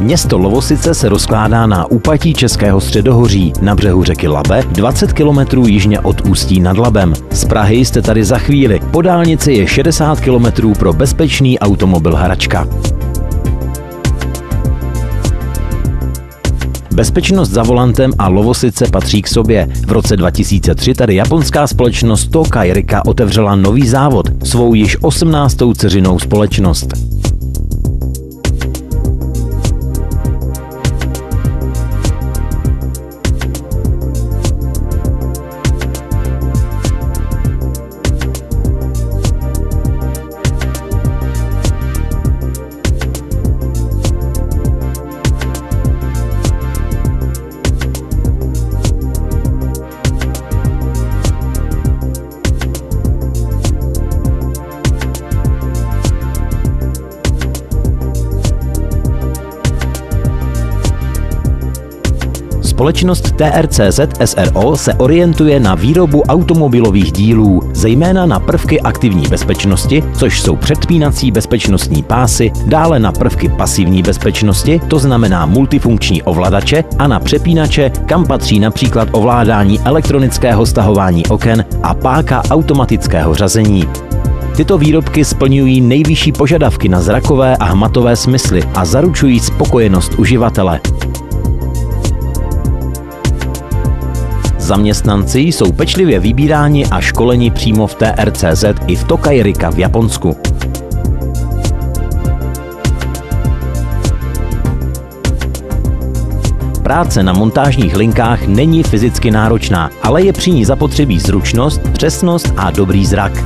Město Lovosice se rozkládá na úpatí Českého středohoří na břehu řeky Labe, 20 km jižně od Ústí nad Labem. Z Prahy jste tady za chvíli. Po dálnici je 60 km pro bezpečný automobil hračka. Bezpečnost za volantem a Lovosice patří k sobě. V roce 2003 tady japonská společnost Tokai Rika otevřela nový závod, svou již 18. dceřinou společnost. Společnost TRCZ SRO se orientuje na výrobu automobilových dílů, zejména na prvky aktivní bezpečnosti, což jsou předpínací bezpečnostní pásy, dále na prvky pasivní bezpečnosti, to znamená multifunkční ovladače, a na přepínače, kam patří například ovládání elektronického stahování oken a páka automatického řazení. Tyto výrobky splňují nejvyšší požadavky na zrakové a hmatové smysly a zaručují spokojenost uživatele. Zaměstnanci jsou pečlivě vybíráni a školeni přímo v TRCZ i v Tokai Rika v Japonsku. Práce na montážních linkách není fyzicky náročná, ale je při ní zapotřebí zručnost, přesnost a dobrý zrak.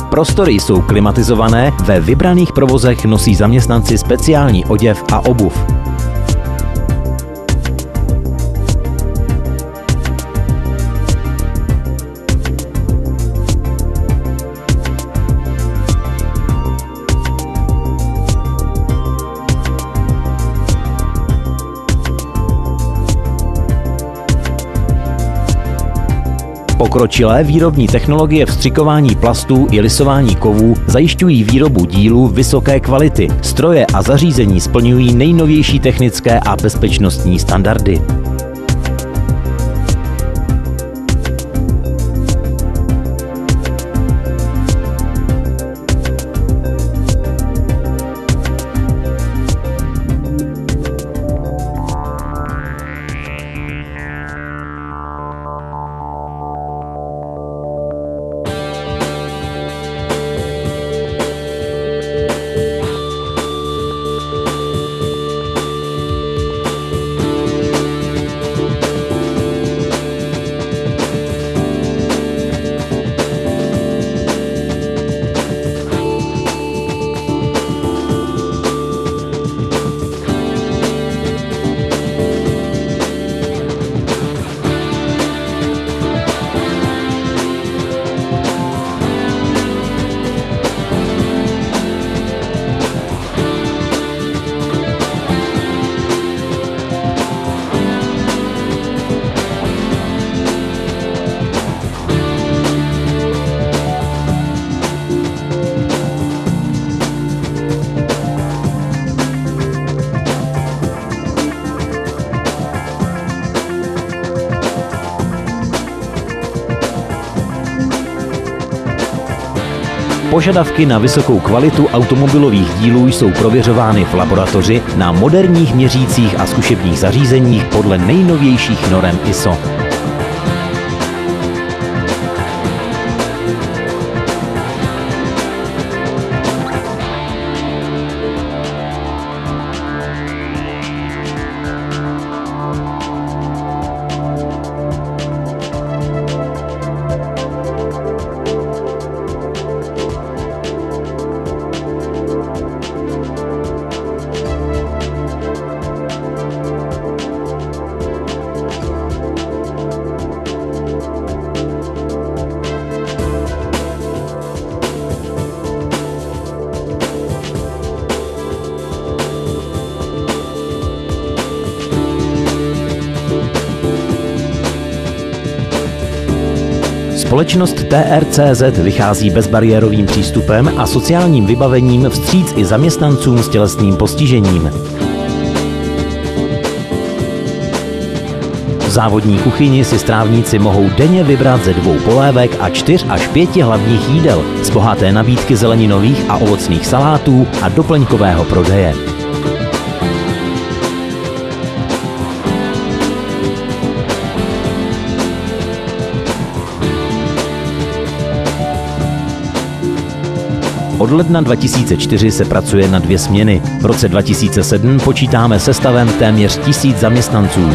Prostory jsou klimatizované, ve vybraných provozech nosí zaměstnanci speciální oděv a obuv. Pokročilé výrobní technologie vstřikování plastů i lisování kovů zajišťují výrobu dílů vysoké kvality. Stroje a zařízení splňují nejnovější technické a bezpečnostní standardy. Požadavky na vysokou kvalitu automobilových dílů jsou prověřovány v laboratoři na moderních měřících a zkušebních zařízeních podle nejnovějších norem ISO. Společnost TRCZ vychází bezbariérovým přístupem a sociálním vybavením vstříc i zaměstnancům s tělesným postižením. V závodní kuchyni si strávníci mohou denně vybrat ze 2 polévek a 4 až 5 hlavních jídel z bohaté nabídky zeleninových a ovocných salátů a doplňkového prodeje. Od ledna 2004 se pracuje na 2 směny. V roce 2007 počítáme se stavem téměř 1000 zaměstnanců.